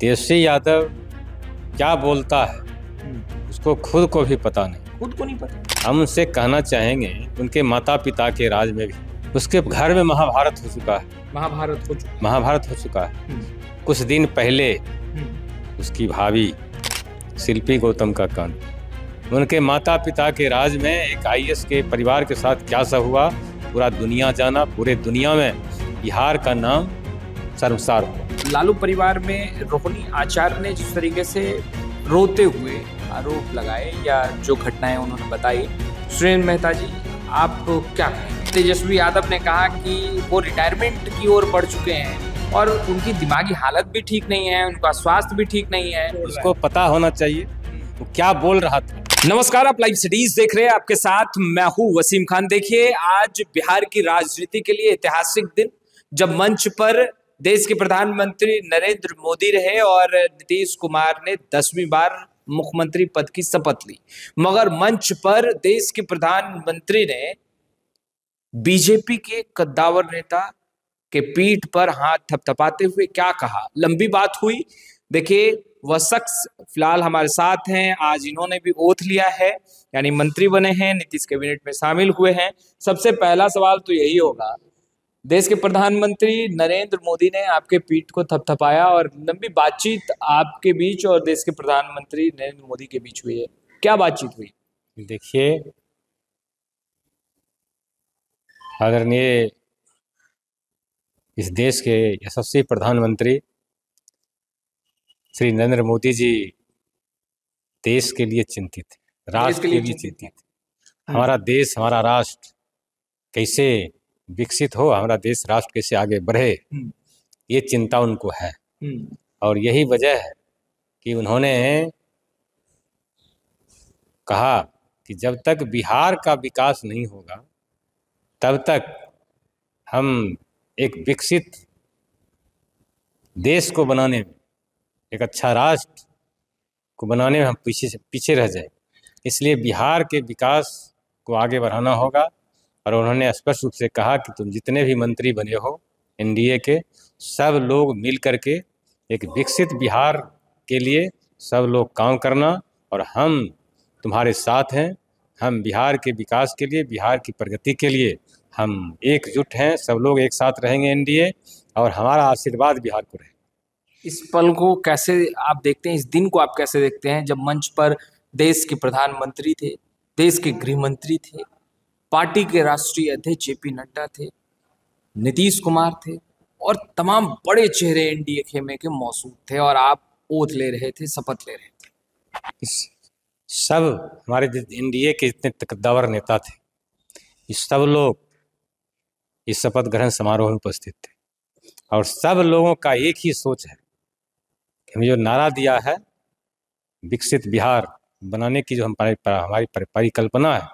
तेजस्वी यादव क्या बोलता है उसको खुद को भी पता नहीं। खुद को नहीं पता। हम उनसे कहना चाहेंगे उनके माता पिता के राज में भी उसके घर में महाभारत हो चुका है। महाभारत हो चुका है। कुछ दिन पहले उसकी भाभी शिल्पी गौतम का कांड, उनके माता पिता के राज में एक आईएएस के परिवार के साथ क्या सा हुआ पूरा दुनिया जाना। पूरे दुनिया में बिहार का नाम शर्मसार हुआ। लालू परिवार में रोहिणी आचार्य ने जिस तरीके से रोते हुए आरोप लगाए या जो घटनाएं उन्होंने बताई, सुरेंद्र मेहता जी आप क्या कहेंगे? तेजस्वी यादव ने कहा कि वो रिटायरमेंट की ओर बढ़ चुके हैं और उनकी दिमागी हालत भी ठीक नहीं है, उनका स्वास्थ्य भी ठीक नहीं है। उसको पता होना चाहिए वो क्या बोल रहा था। नमस्कार, आप लाइव सिटीज देख रहे हैं, आपके साथ मैं हूं वसीम खान। देखिए, आज बिहार की राजनीति के लिए ऐतिहासिक दिन, जब मंच पर देश के प्रधानमंत्री नरेंद्र मोदी रहे और नीतीश कुमार ने 10वीं बार मुख्यमंत्री पद की शपथ ली, मगर मंच पर देश के प्रधानमंत्री ने बीजेपी के कद्दावर नेता के पीठ पर हाथ थपथपाते हुए क्या कहा, लंबी बात हुई। देखिए, वह शख्स फिलहाल हमारे साथ हैं। आज इन्होंने भी ओथ लिया है, यानी मंत्री बने हैं, नीतीश कैबिनेट में शामिल हुए हैं। सबसे पहला सवाल तो यही होगा, देश के प्रधानमंत्री नरेंद्र मोदी ने आपके पीठ को थपथपाया और लंबी बातचीत आपके बीच और देश के प्रधानमंत्री नरेंद्र मोदी के बीच हुई है, क्या बातचीत हुई? देखिए, आदरणीय इस देश के यशस्वी प्रधानमंत्री श्री नरेंद्र मोदी जी देश के लिए चिंतित थे, राष्ट्र के लिए चिंतित थे। हमारा देश, हमारा राष्ट्र कैसे विकसित हो, हमारा देश राष्ट्र कैसे आगे बढ़े, ये चिंता उनको है। और यही वजह है कि उन्होंने कहा कि जब तक बिहार का विकास नहीं होगा तब तक हम एक विकसित देश को बनाने में, एक अच्छा राष्ट्र को बनाने में हम पीछे रह जाए। इसलिए बिहार के विकास को आगे बढ़ाना होगा। और उन्होंने स्पष्ट रूप से कहा कि तुम जितने भी मंत्री बने हो एनडीए के, सब लोग मिल करके एक विकसित बिहार के लिए सब लोग काम करना, और हम तुम्हारे साथ हैं। हम बिहार के विकास के लिए, बिहार की प्रगति के लिए हम एकजुट हैं। सब लोग एक साथ रहेंगे एनडीए, और हमारा आशीर्वाद बिहार को रहे। इस पल को कैसे आप देखते हैं, इस दिन को आप कैसे देखते हैं, जब मंच पर देश के प्रधानमंत्री थे, देश के गृह मंत्री थे, पार्टी के राष्ट्रीय अध्यक्ष जेपी नड्डा थे, नीतीश कुमार थे और तमाम बड़े चेहरे एनडीए खेमे के मौजूद थे, और आप ओथ ले रहे थे, शपथ ले रहे थे? सब हमारे एनडीए के जितने कद्दावर नेता थे, ये सब लोग इस शपथ ग्रहण समारोह में उपस्थित थे। और सब लोगों का एक ही सोच है कि हमें जो नारा दिया है विकसित बिहार बनाने की, जो हमारी परिकल्पना है,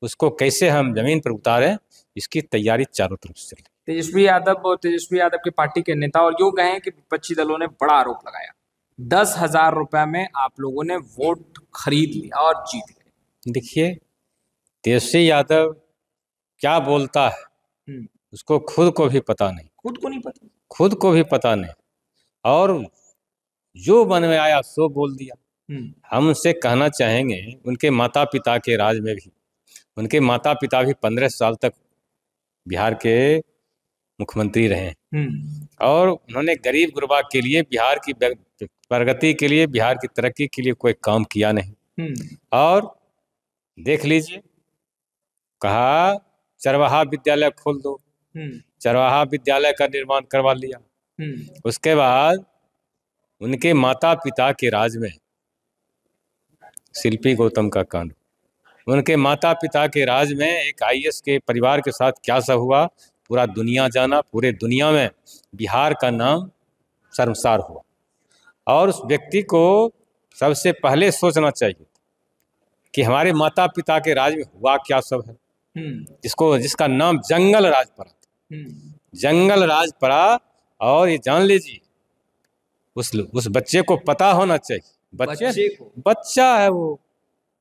उसको कैसे हम जमीन पर उतारें, इसकी तैयारी चारों तरफ से चल रही। तेजस्वी यादव के पार्टी के नेता और यूं कहें कि विपक्षी दलों ने बड़ा आरोप लगाया, 10,000 रुपए में आप लोगों ने वोट खरीद लिया और जीत गए। देखिए, तेजस्वी यादव क्या बोलता है उसको खुद को भी पता नहीं। खुद को नहीं पता। खुद को भी पता नहीं, और जो मन में आया सो बोल दिया। हम उनसे कहना चाहेंगे उनके माता पिता के राज में भी, उनके माता पिता भी 15 साल तक बिहार के मुख्यमंत्री रहे, और उन्होंने गरीब गुरबा के लिए, बिहार की प्रगति के लिए, बिहार की तरक्की के लिए कोई काम किया नहीं। और देख लीजिए, कहा चरवाहा विद्यालय खोल दो, चरवाहा विद्यालय का निर्माण करवा लिया। उसके बाद उनके माता पिता के राज में शिल्पी गौतम का कांड, उनके माता पिता के राज में एक आईएएस के परिवार के साथ क्या सा हुआ पूरा दुनिया जाना। पूरे दुनिया में बिहार का नाम शर्मसार हुआ। और उस व्यक्ति को सबसे पहले सोचना चाहिए कि हमारे माता पिता के राज में हुआ क्या सब है, जिसका नाम जंगल राज पड़ा था। जंगल राज पड़ा, और ये जान लीजिए उस बच्चे को पता होना चाहिए। बच्चा है वो,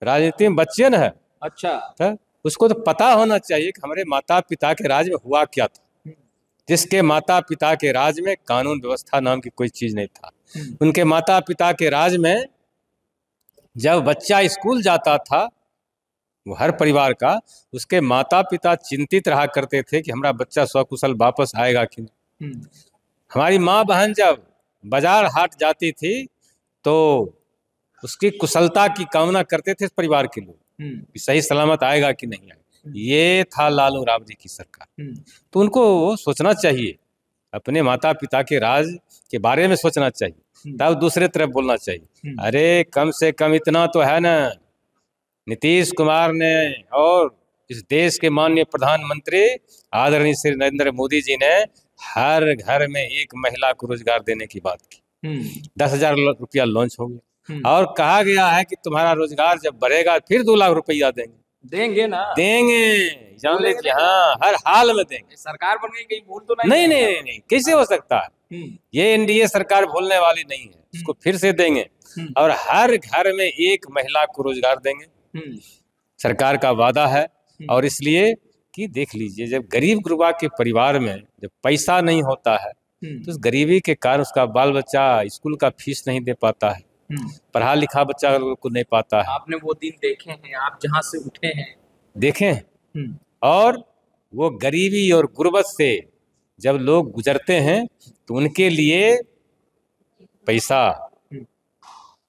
राजनीति में बच्चे न है। अच्छा, उसको तो पता होना चाहिए कि हमारे माता पिता के राज में हुआ क्या था। जिसके माता पिता के राज में कानून व्यवस्था नाम की कोई चीज नहीं था। उनके माता पिता के राज में जब बच्चा स्कूल जाता था, वो हर परिवार का, उसके माता पिता चिंतित रहा करते थे कि हमारा बच्चा सकुशल वापस आएगा कि नहीं। हमारी माँ बहन जब बाजार हाट जाती थी तो उसकी कुशलता की कामना करते थे परिवार के लोग कि सही सलामत आएगा कि नहीं आएगा। ये था लालू राबड़ी की सरकार। तो उनको सोचना चाहिए, अपने माता पिता के राज के बारे में सोचना चाहिए, तब दूसरे तरफ बोलना चाहिए। अरे कम से कम इतना तो है ना, नीतीश कुमार ने और इस देश के माननीय प्रधानमंत्री आदरणीय श्री नरेंद्र मोदी जी ने हर घर में एक महिला को रोजगार देने की बात की। 10,000 रुपया लॉन्च हो गया और कहा गया है कि तुम्हारा रोजगार जब बढ़ेगा फिर 2 लाख रुपया देंगे ना, देंगे, जान लीजिए। हाँ, हर हाल में देंगे। सरकार बन गई, कहीं भूल तो नहीं? नहीं, कैसे हो सकता है? ये एनडीए सरकार भूलने वाली नहीं है, इसको फिर से देंगे और हर घर में एक महिला को रोजगार देंगे, सरकार का वादा है। और इसलिए कि देख लीजिए, जब गरीब गुरबा के परिवार में जब पैसा नहीं होता है तो उस गरीबी के कारण उसका बाल बच्चा स्कूल का फीस नहीं दे पाता है, पढ़ा लिखा बच्चा को नहीं पाता है। आपने वो दिन देखे हैं, आप जहां से उठे हैं, देखे हैं। और वो गरीबी और गुर्बत से जब लोग गुजरते हैं तो उनके लिए पैसा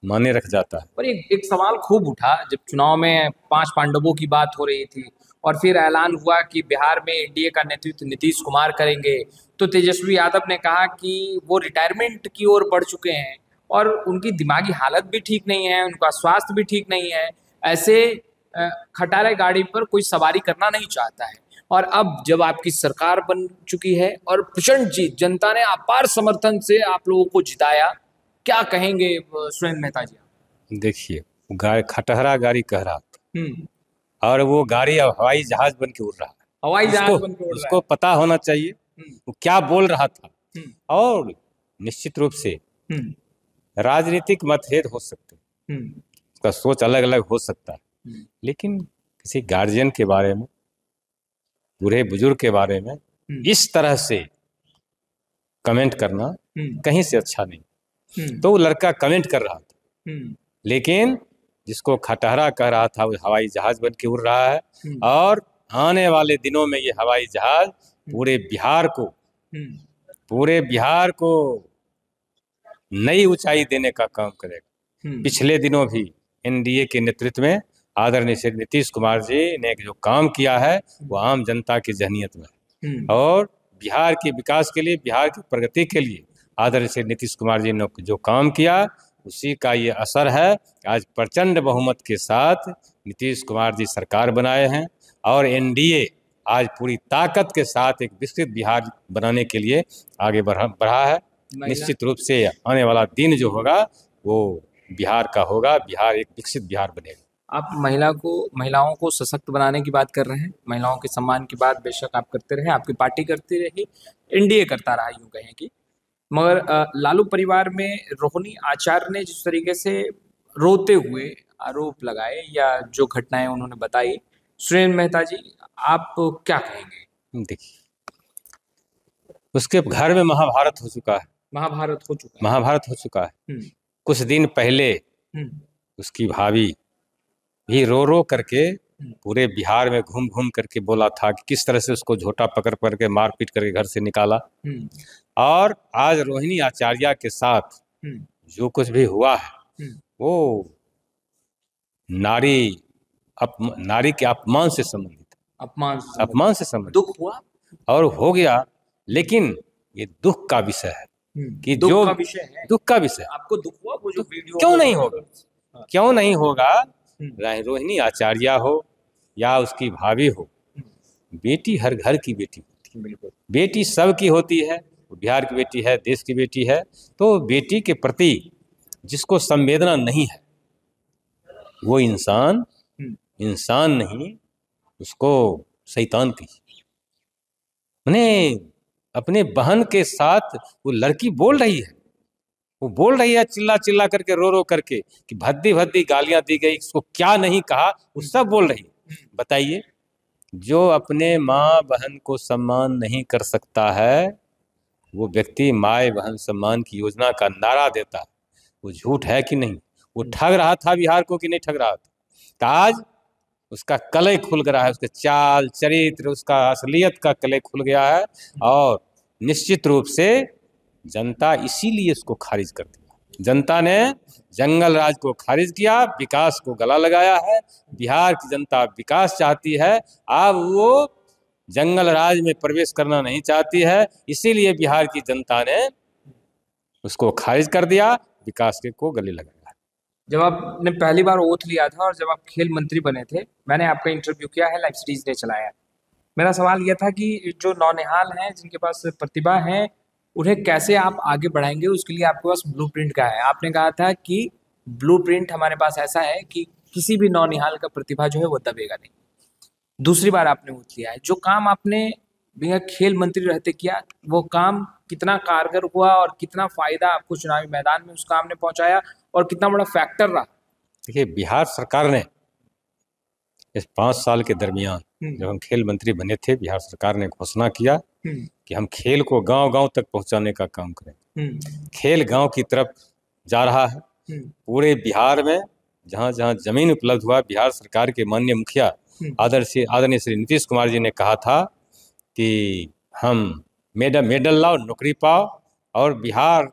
माने रख जाता है। पर एक सवाल खूब उठा जब चुनाव में 5 पांडवों की बात हो रही थी और फिर ऐलान हुआ कि बिहार में एनडीए का नेतृत्व नीतीश कुमार करेंगे, तो तेजस्वी यादव ने कहा कि वो रिटायरमेंट की ओर बढ़ चुके हैं और उनकी दिमागी हालत भी ठीक नहीं है, उनका स्वास्थ्य भी ठीक नहीं है, ऐसे खटारे गाड़ी पर कोई सवारी करना नहीं चाहता है। और अब जब आपकी सरकार बन चुकी है और प्रचंड जीत, जनता ने अपार समर्थन से आप लोगों को जिताया, क्या कहेंगे सुरेंद्र मेहता जी? देखिए, खटहरा गाड़ी कह रहा था और वो गाड़ी अब हवाई जहाज बन के उड़ रहा है। हवाई जहाज बन के उड़ रहा है। उसको पता होना चाहिए वो क्या बोल रहा था। और निश्चित रूप से राजनीतिक मतभेद हो सकते हैं, उसका सोच अलग अलग हो सकता है, लेकिन किसी गार्जियन के बारे में, बूढ़े बुजुर्ग के बारे में इस तरह से कमेंट करना कहीं से अच्छा नहीं। तो वो लड़का कमेंट कर रहा था, लेकिन जिसको खटहरा कह रहा था वो हवाई जहाज बन के उड़ रहा है और आने वाले दिनों में ये हवाई जहाज पूरे बिहार को नई ऊंचाई देने का काम करेगा। पिछले दिनों भी एनडीए के नेतृत्व में आदरणीय श्री नीतीश कुमार जी ने जो काम किया है वो आम जनता की जहनियत में है और बिहार के विकास के लिए, बिहार की प्रगति के लिए आदरणीय श्री नीतीश कुमार जी ने जो काम किया उसी का ये असर है। आज प्रचंड बहुमत के साथ नीतीश कुमार जी सरकार बनाए हैं और एनडीए आज पूरी ताकत के साथ एक विकसित बिहार बनाने के लिए आगे बढ़ा है। निश्चित रूप से आने वाला दिन जो होगा वो बिहार का होगा, बिहार एक विकसित बिहार बनेगा। आप महिलाओं को सशक्त बनाने की बात कर रहे हैं, महिलाओं के सम्मान की बात बेशक आप करते रहे, आपकी पार्टी करती रही, एनडीए करता रहा, यूं कहें कि, मगर लालू परिवार में रोहिणी आचार्य ने जिस तरीके से रोते हुए आरोप लगाए या जो घटनाएं उन्होंने बताई, सुरेंद्र मेहता जी आप क्या कहेंगे? देखिए, उसके घर में महाभारत हो चुका है। महाभारत हो चुका है। कुछ दिन पहले उसकी भाभी भी रो रो करके पूरे बिहार में घूम घूम करके बोला था कि किस तरह से उसको झोटा पकड़ करके मारपीट करके घर से निकाला। और आज रोहिणी आचार्य के साथ जो कुछ भी हुआ है वो नारी के अपमान से संबंधित, अपमान से संबंधित दुख हुआ और हो गया, लेकिन ये दुख का विषय है कि दुख का विषय आपको दुख हुआ? वो जो वीडियो क्यों नहीं होगा? रोहिणी आचार्य हो या उसकी भाभी हो, बेटी हर घर की बेटी होती है। बिल्कुल, बेटी सबकी होती है, बिहार की बेटी है, देश की बेटी है। तो बेटी के प्रति जिसको संवेदना नहीं है वो इंसान नहीं, उसको शैतान कहिए। उन्हें अपने बहन के साथ वो लड़की बोल रही है चिल्ला चिल्ला करके, रो रो करके कि भद्दी भद्दी गालियां दी गई, इसको क्या नहीं कहा, वो सब बोल रही है। बताइए, जो अपने माँ बहन को सम्मान नहीं कर सकता है, वो व्यक्ति माए बहन सम्मान की योजना का नारा देता है, वो झूठ है कि नहीं? वो ठग रहा था बिहार को कि नहीं ठग रहा था? तो आज उसका कलय खुल गया है, उसके चाल चरित्र, उसका असलियत का कलय खुल गया है, और निश्चित रूप से जनता इसीलिए उसको खारिज कर दिया। जनता ने जंगल राज को खारिज किया, विकास को गला लगाया है। बिहार की जनता विकास चाहती है, अब वो जंगल राज में प्रवेश करना नहीं चाहती है, इसीलिए बिहार की जनता ने उसको खारिज कर दिया, विकास के को गले लगाया। जब आपने पहली बार ओथ लिया था और जब आप खेल मंत्री बने थे, मैंने आपका इंटरव्यू किया है, लाइव सीरीज ने चलाया। मेरा सवाल यह था कि जो नौनिहाल हैं, जिनके पास प्रतिभा है, उन्हें कैसे आप आगे बढ़ाएंगे, उसके लिए आपके पास ब्लूप्रिंट का है। आपने कहा था कि ब्लूप्रिंट हमारे पास ऐसा है कि किसी भी नौनिहाल का प्रतिभा जो है वो दबेगा नहीं। दूसरी बार आपने ओथ लिया है, जो काम आपने बिना खेल मंत्री रहते किया, वो काम कितना कारगर हुआ और कितना फायदा आपको चुनावी मैदान में उस काम ने पहुंचाया और कितना बड़ा फैक्टर रहा? देखिए, बिहार सरकार ने इस 5 साल के दरमियान जब हम खेल मंत्री बने थे, बिहार सरकार ने घोषणा किया कि हम खेल को गांव-गांव तक पहुंचाने का काम करें। खेल गांव की तरफ जा रहा है। पूरे बिहार में जहां जहां जमीन उपलब्ध हुआ, बिहार सरकार के माननीय मुखिया आदरणीय श्री नीतीश कुमार जी ने कहा था कि हम मेडल लाओ, नौकरी पाओ, और बिहार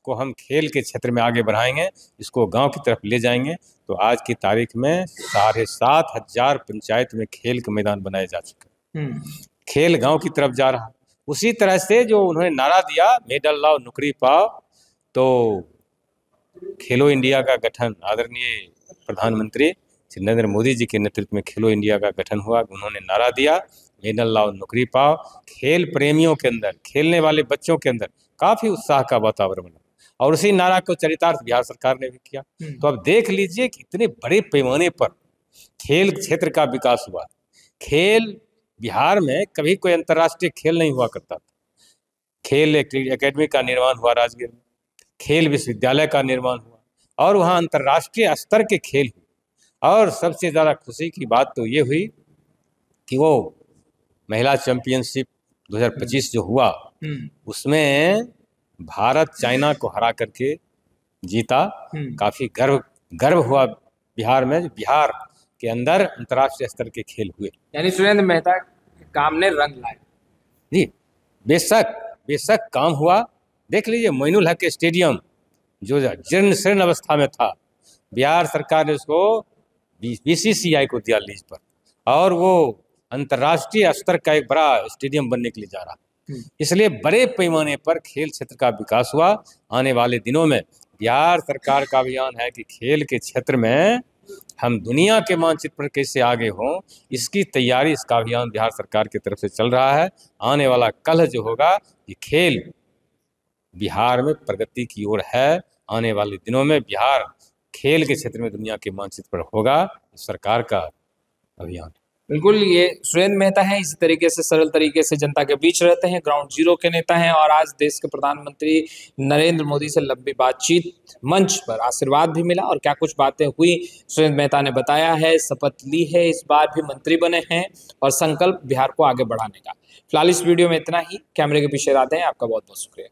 को हम खेल के क्षेत्र में आगे बढ़ाएंगे, इसको गांव की तरफ ले जाएंगे। तो आज की तारीख में 7,500 पंचायत में खेल के मैदान बनाए जा चुके हैं। खेल गांव की तरफ जा रहा है। उसी तरह से जो उन्होंने नारा दिया, मेडल लाओ, नौकरी पाओ, तो खेलो इंडिया का गठन आदरणीय प्रधानमंत्री श्री नरेंद्र मोदी जी के नेतृत्व में खेलो इंडिया का गठन हुआ। उन्होंने नारा दिया, मेडल लाओ, नौकरी पाओ। खेल प्रेमियों के अंदर, खेलने वाले बच्चों के अंदर काफी उत्साह का वातावरण बना, और उसी नारा को चरितार्थ बिहार सरकार ने भी किया। तो अब देख लीजिए कि इतने बड़े पैमाने पर खेल क्षेत्र का विकास हुआ। खेल बिहार में कभी कोई अंतर्राष्ट्रीय खेल नहीं हुआ करता था। खेल एकेडमी का निर्माण हुआ राजगीर में, खेल विश्वविद्यालय का निर्माण हुआ, और वहाँ अंतर्राष्ट्रीय स्तर के खेल हुए। और सबसे ज़्यादा खुशी की बात तो ये हुई कि वो महिला चैंपियनशिप 2025 जो हुआ, उसमें भारत चाइना को हरा करके जीता। काफी गर्व हुआ बिहार में, बिहार के अंदर अंतर्राष्ट्रीय स्तर के खेल हुए। यानी सुरेंद्र मेहता के काम ने रंग लाया। जी, बेशक काम हुआ। देख लीजिए, मोइनुल हक स्टेडियम जो जीर्ण शीर्ण अवस्था में था, बिहार सरकार ने उसको BCCI को दिया लीज पर, और वो अंतर्राष्ट्रीय स्तर का एक बड़ा स्टेडियम बनने के लिए जा रहा है। इसलिए बड़े पैमाने पर खेल क्षेत्र का विकास हुआ। आने वाले दिनों में बिहार सरकार का अभियान है कि खेल के क्षेत्र में हम दुनिया के मानचित्र पर कैसे आगे हों, इसकी तैयारी, इसका अभियान बिहार सरकार की तरफ से चल रहा है। आने वाला कल जो होगा, ये खेल बिहार में प्रगति की ओर है। आने वाले दिनों में बिहार खेल के क्षेत्र में दुनिया के मानचित्र पर होगा, सरकार का अभियान। बिल्कुल, ये सुरेंद्र मेहता हैं, इसी तरीके से सरल तरीके से जनता के बीच रहते हैं, ग्राउंड जीरो के नेता हैं, और आज देश के प्रधानमंत्री नरेंद्र मोदी से लंबी बातचीत, मंच पर आशीर्वाद भी मिला, और क्या कुछ बातें हुई सुरेंद्र मेहता ने बताया है। शपथ ली है, इस बार भी मंत्री बने हैं, और संकल्प बिहार को आगे बढ़ाने का। फिलहाल इस वीडियो में इतना ही। कैमरे के पीछे राधे हैं, आपका बहुत बहुत शुक्रिया।